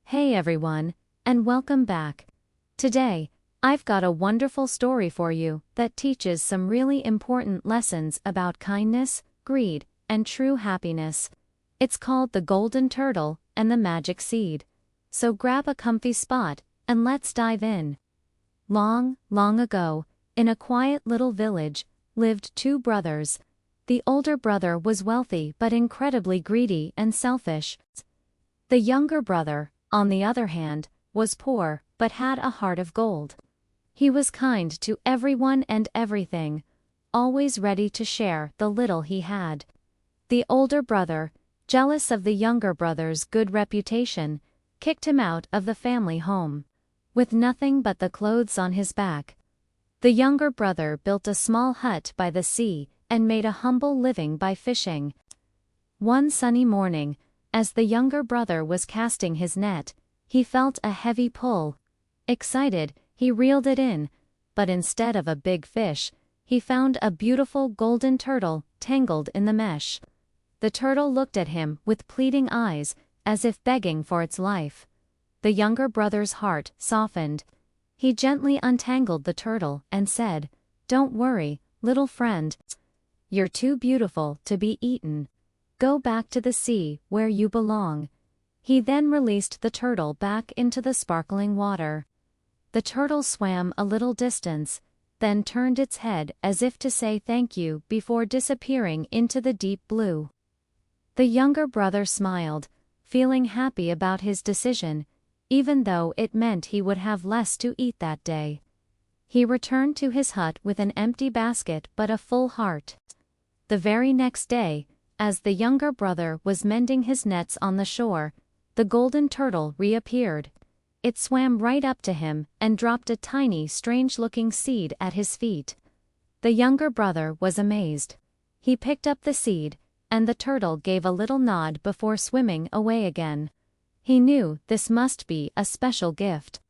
Hey everyone, and welcome back. Today, I've got a wonderful story for you that teaches some really important lessons about kindness, greed, and true happiness. It's called The Golden Turtle and the Magic Seed. So grab a comfy spot and let's dive in. Long, long ago, in a quiet little village, lived two brothers. The older brother was wealthy but incredibly greedy and selfish. The younger brother, on the other hand, was poor but had a heart of gold. He was kind to everyone and everything, always ready to share the little he had. The older brother, jealous of the younger brother's good reputation, kicked him out of the family home. With nothing but the clothes on his back, the younger brother built a small hut by the sea and made a humble living by fishing. One sunny morning, as the younger brother was casting his net, he felt a heavy pull. Excited, he reeled it in, but instead of a big fish, he found a beautiful golden turtle tangled in the mesh. The turtle looked at him with pleading eyes, as if begging for its life. The younger brother's heart softened. He gently untangled the turtle and said, "Don't worry, little friend. You're too beautiful to be eaten. Go back to the sea where you belong." He then released the turtle back into the sparkling water. The turtle swam a little distance, then turned its head as if to say thank you before disappearing into the deep blue. The younger brother smiled, feeling happy about his decision, even though it meant he would have less to eat that day. He returned to his hut with an empty basket but a full heart. The very next day, as the younger brother was mending his nets on the shore, the golden turtle reappeared. It swam right up to him and dropped a tiny, strange-looking seed at his feet. The younger brother was amazed. He picked up the seed, and the turtle gave a little nod before swimming away again. He knew this must be a special gift.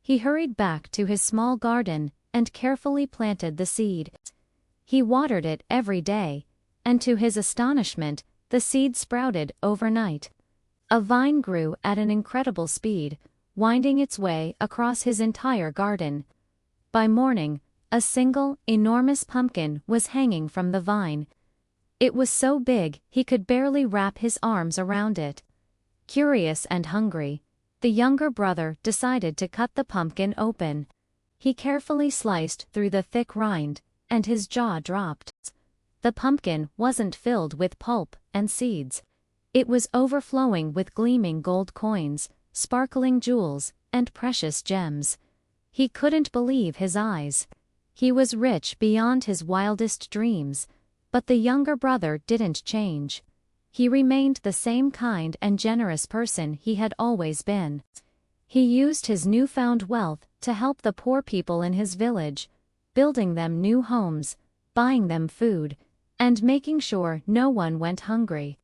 He hurried back to his small garden and carefully planted the seed. He watered it every day, and to his astonishment, the seed sprouted overnight. A vine grew at an incredible speed, winding its way across his entire garden. By morning, a single, enormous pumpkin was hanging from the vine. It was so big he could barely wrap his arms around it. Curious and hungry, the younger brother decided to cut the pumpkin open. He carefully sliced through the thick rind, and his jaw dropped. The pumpkin wasn't filled with pulp and seeds. It was overflowing with gleaming gold coins, sparkling jewels, and precious gems. He couldn't believe his eyes. He was rich beyond his wildest dreams, but the younger brother didn't change. He remained the same kind and generous person he had always been. He used his newfound wealth to help the poor people in his village, building them new homes, buying them food, and making sure no one went hungry.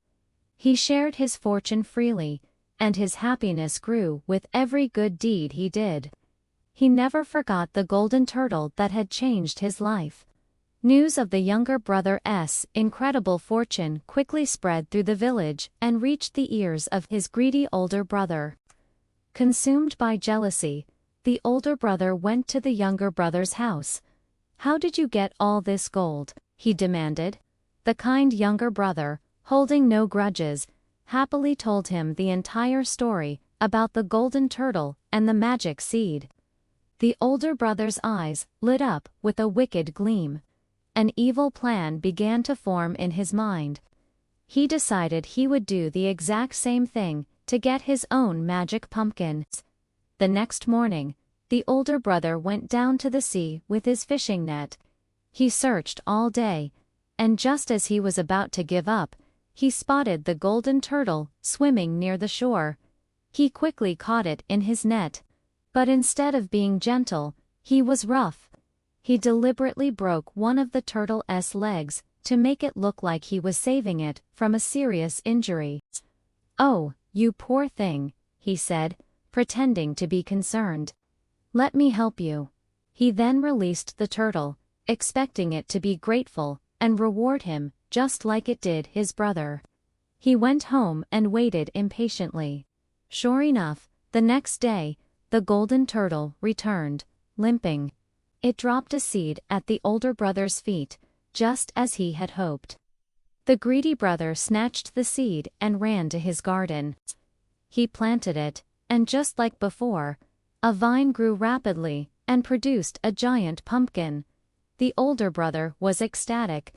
He shared his fortune freely, and his happiness grew with every good deed he did. He never forgot the golden turtle that had changed his life. News of the younger brother's incredible fortune quickly spread through the village and reached the ears of his greedy older brother. Consumed by jealousy, the older brother went to the younger brother's house. "How did you get all this gold?" he demanded. The kind younger brother, holding no grudges, happily told him the entire story about the golden turtle and the magic seed. The older brother's eyes lit up with a wicked gleam. An evil plan began to form in his mind. He decided he would do the exact same thing to get his own magic pumpkin. The next morning, the older brother went down to the sea with his fishing net. He searched all day, and just as he was about to give up, he spotted the golden turtle swimming near the shore. He quickly caught it in his net, but instead of being gentle, he was rough. He deliberately broke one of the turtle's legs to make it look like he was saving it from a serious injury. "Oh, you poor thing," he said, pretending to be concerned. "Let me help you." He then released the turtle, expecting it to be grateful and reward him, just like it did his brother. He went home and waited impatiently. Sure enough, The next day, the golden turtle returned, limping. It dropped a seed at the older brother's feet, just as he had hoped. The greedy brother snatched the seed and ran to his garden. He planted it, and just like before, a vine grew rapidly and produced a giant pumpkin. The older brother was ecstatic.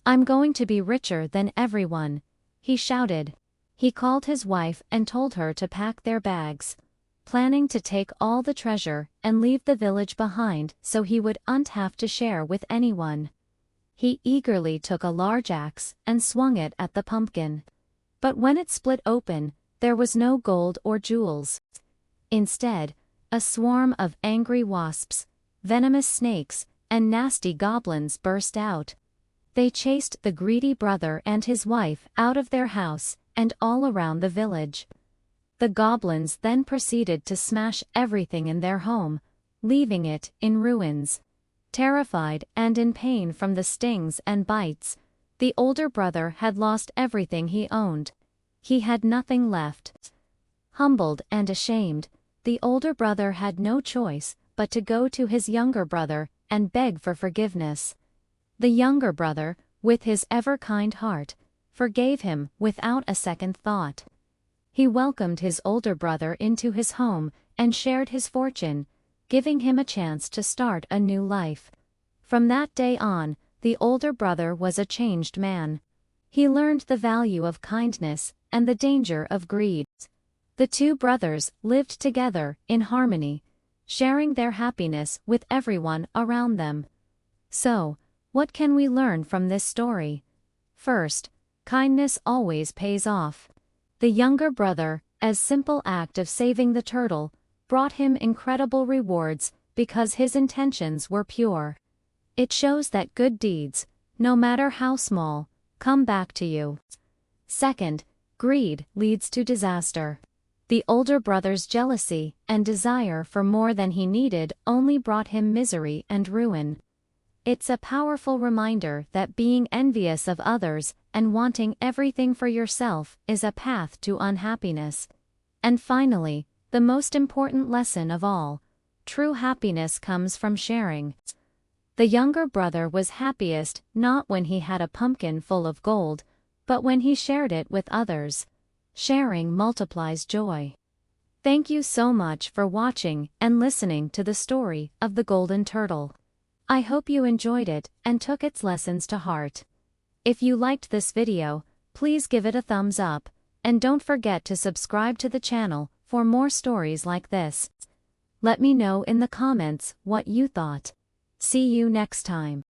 "I'm going to be richer than everyone," he shouted. He called his wife and told her to pack their bags, planning to take all the treasure and leave the village behind so he wouldn't have to share with anyone. He eagerly took a large axe and swung it at the pumpkin. But when it split open, there was no gold or jewels. Instead, a swarm of angry wasps, venomous snakes, and nasty goblins burst out. They chased the greedy brother and his wife out of their house and all around the village. The goblins then proceeded to smash everything in their home, leaving it in ruins. Terrified and in pain from the stings and bites, the older brother had lost everything he owned. He had nothing left. Humbled and ashamed, the older brother had no choice but to go to his younger brother and beg for forgiveness. The younger brother, with his ever-kind heart, forgave him without a second thought. He welcomed his older brother into his home and shared his fortune, giving him a chance to start a new life. From that day on, the older brother was a changed man. He learned the value of kindness and the danger of greed. The two brothers lived together in harmony, sharing their happiness with everyone around them. So, what can we learn from this story? First, kindness always pays off. The younger brother, as simple act of saving the turtle, brought him incredible rewards because his intentions were pure. It shows that good deeds, no matter how small, come back to you. Second, greed leads to disaster. The older brother's jealousy and desire for more than he needed only brought him misery and ruin. It's a powerful reminder that being envious of others and wanting everything for yourself is a path to unhappiness. And finally, the most important lesson of all, true happiness comes from sharing. The younger brother was happiest not when he had a pumpkin full of gold, but when he shared it with others. Sharing multiplies joy. Thank you so much for watching and listening to the story of the Golden Turtle. I hope you enjoyed it and took its lessons to heart. If you liked this video, please give it a thumbs up, and don't forget to subscribe to the channel for more stories like this. Let me know in the comments what you thought. See you next time.